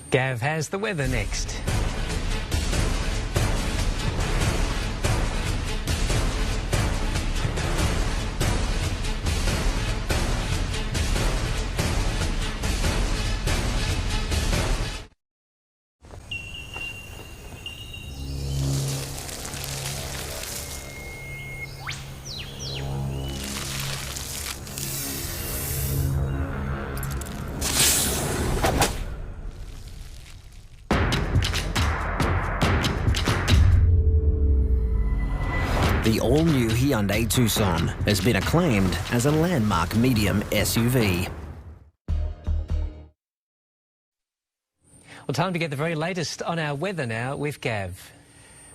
Gav has the weather next. The all-new Hyundai Tucson has been acclaimed as a landmark medium SUV. Well, time to get the very latest on our weather now with Gav.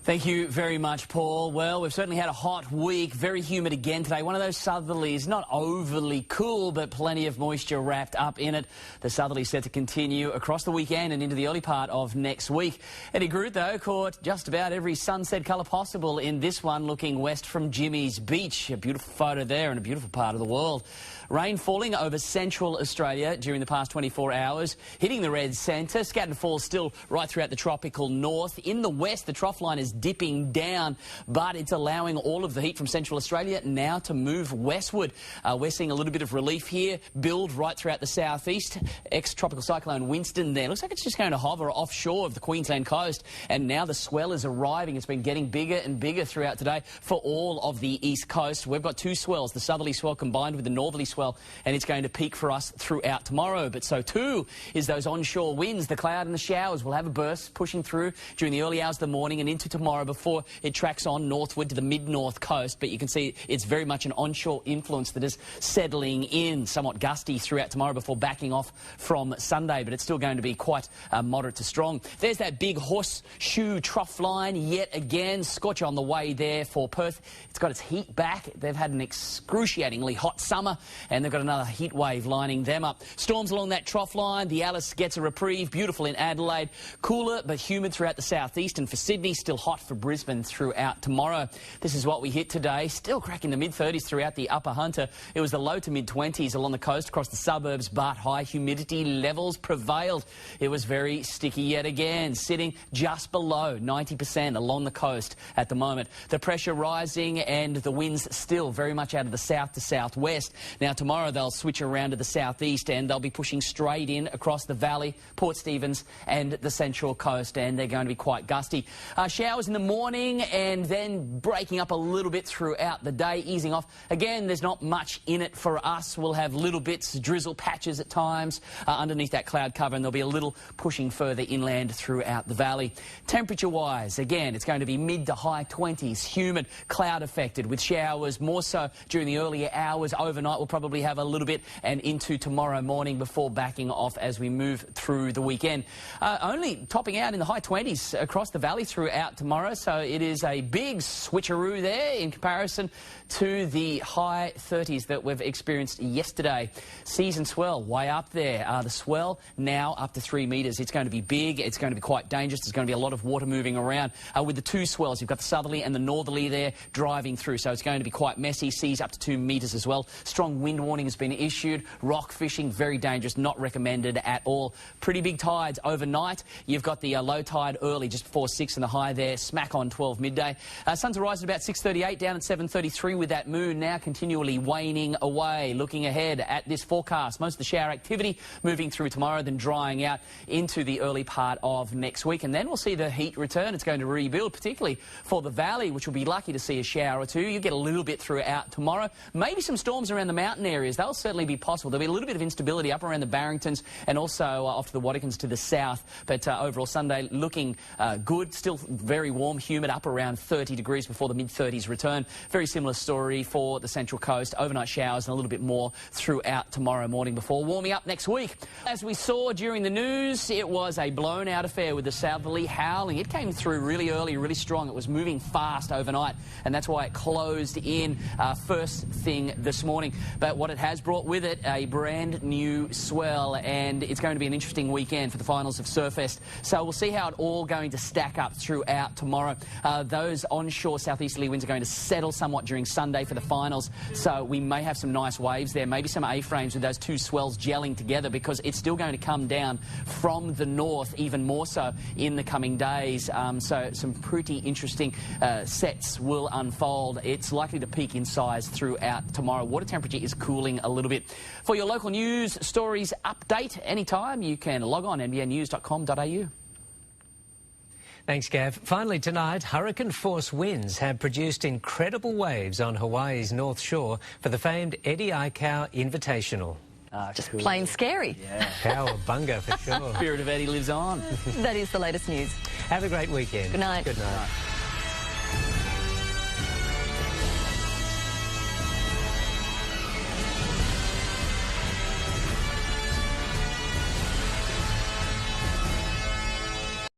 Thank you very much, Paul. Well, we've certainly had a hot week, very humid again today. One of those southerlies, not overly cool, but plenty of moisture wrapped up in it. The southerly set to continue across the weekend and into the early part of next week. Eddie Groot, though, caught just about every sunset colour possible in this one, looking west from Jimmy's Beach. A beautiful photo there and a beautiful part of the world. Rain falling over central Australia during the past 24 hours, hitting the red centre. Scattered falls still right throughout the tropical north. In the west, the trough line is dipping down, but it's allowing all of the heat from central Australia now to move westward. We're seeing a little bit of relief here build right throughout the southeast. Ex-tropical cyclone Winston there. Looks like it's just going to hover offshore of the Queensland coast, and now the swell is arriving. It's been getting bigger and bigger throughout today for all of the east coast. We've got two swells, the southerly swell combined with the northerly swell, and it's going to peak for us throughout tomorrow. But so too is those onshore winds. The cloud and the showers will have a burst pushing through during the early hours of the morning and into tomorrow before it tracks on northward to the mid-north coast. But you can see it's very much an onshore influence that is settling in, somewhat gusty throughout tomorrow before backing off from Sunday. But it's still going to be quite moderate to strong. There's that big horseshoe trough line yet again. Scorch on the way there for Perth. It's got its heat back. They've had an excruciatingly hot summer, and they've got another heat wave lining them up. Storms along that trough line. The Alice gets a reprieve. Beautiful in Adelaide. Cooler but humid throughout the southeast, and for Sydney, still hot for Brisbane throughout tomorrow. This is what we hit today. Still cracking the mid-30s throughout the upper Hunter. It was the low to mid-20s along the coast across the suburbs, but high humidity levels prevailed. It was very sticky yet again, sitting just below 90% along the coast at the moment. The pressure rising and the winds still very much out of the south to southwest. Now tomorrow they'll switch around to the southeast, and they'll be pushing straight in across the valley, Port Stephens and the central coast, and they're going to be quite gusty. Showers in the morning and then breaking up a little bit throughout the day, easing off. Again, there's not much in it for us. We'll have little bits, drizzle patches at times underneath that cloud cover, and there'll be a little pushing further inland throughout the valley. Temperature-wise, again, it's going to be mid to high 20s, humid, cloud affected with showers more so during the earlier hours. Overnight we'll probably have a little bit and into tomorrow morning before backing off as we move through the weekend. Only topping out in the high 20s across the valley throughout tomorrow, so it is a big switcheroo there in comparison to the high 30s that we've experienced yesterday. Season swell way up there. The swell now up to 3 metres. It's going to be big. It's going to be quite dangerous. There's going to be a lot of water moving around. With the two swells, you've got the southerly and the northerly there driving through, so it's going to be quite messy. Seas up to 2 metres as well. Strong wind warning has been issued. Rock fishing, very dangerous, not recommended at all. Pretty big tides overnight. You've got the low tide early, just before 6, and the high there smack on 12 midday. Sun's rising at about 6:38, down at 7:33 with that moon now continually waning away. Looking ahead at this forecast, most of the shower activity moving through tomorrow, then drying out into the early part of next week, and then we'll see the heat return. It's going to rebuild, particularly for the valley, which will be lucky to see a shower or two. You get a little bit throughout tomorrow. Maybe some storms around the mountain areas. They'll certainly be possible. There'll be a little bit of instability up around the Barringtons and also off to the Waddicans to the south, but overall Sunday looking good. Still very warm, humid, up around 30 degrees before the mid-30s return. Very similar story for the central coast. Overnight showers and a little bit more throughout tomorrow morning before warming up next week. As we saw during the news, it was a blown-out affair with the southerly howling. It came through really early, really strong. It was moving fast overnight, and that's why it closed in first thing this morning. But what it has brought with it, a brand new swell, and it's going to be an interesting weekend for the finals of Surfest. So we'll see how it all going to stack up throughout throughout tomorrow. Those onshore southeasterly winds are going to settle somewhat during Sunday for the finals, so we may have some nice waves there, maybe some A-frames with those two swells gelling together, because it's still going to come down from the north even more so in the coming days. So some pretty interesting sets will unfold. It's likely to peak in size throughout tomorrow. Water temperature is cooling a little bit. For your local news, stories, update anytime, you can log on nbnnews.com.au. Thanks, Gav. Finally tonight, hurricane-force winds have produced incredible waves on Hawaii's North Shore for the famed Eddie Aikau Invitational. Just cool. Plain scary. Yeah. Cowabunga for sure. Spirit of Eddie lives on. That is the latest news. Have a great weekend. Good night. Good night.